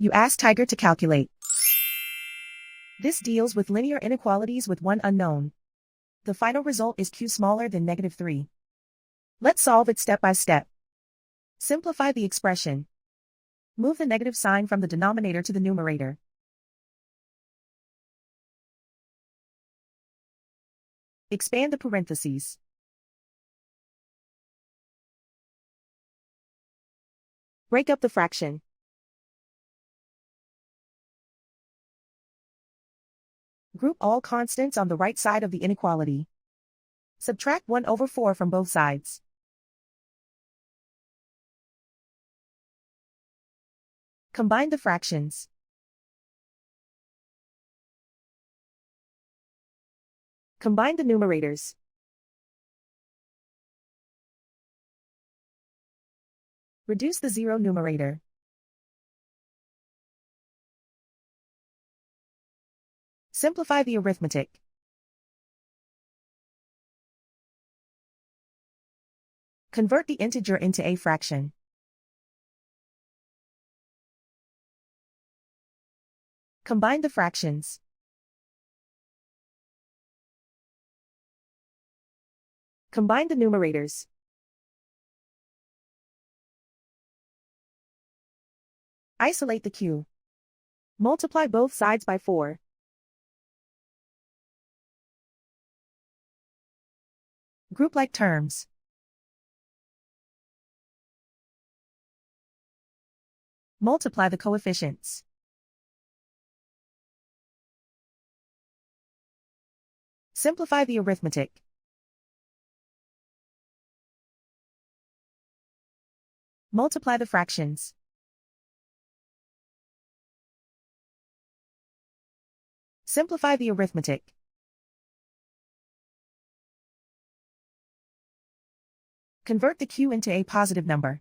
You ask Tiger to calculate. This deals with linear inequalities with one unknown. The final result is q smaller than -3. Let's solve it step by step. Simplify the expression. Move the negative sign from the denominator to the numerator. Expand the parentheses. Break up the fraction. Group all constants on the right side of the inequality. Subtract 1/4 from both sides. Combine the fractions. Combine the numerators. Reduce the zero numerator. Simplify the arithmetic. Convert the integer into a fraction. Combine the fractions. Combine the numerators. Isolate the q. Multiply both sides by 4. Group like terms. Multiply the coefficients. Simplify the arithmetic. Multiply the fractions. Simplify the arithmetic. Convert the q into a positive number.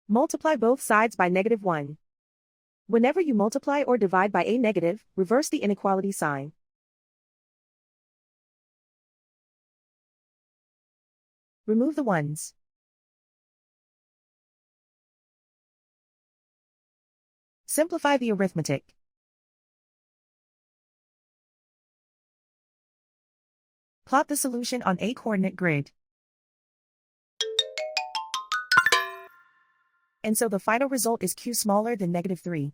Multiply both sides by -1. Whenever you multiply or divide by a negative, reverse the inequality sign. Remove the ones. Simplify the arithmetic. Plot the solution on a coordinate grid. And so the final result is q smaller than -3.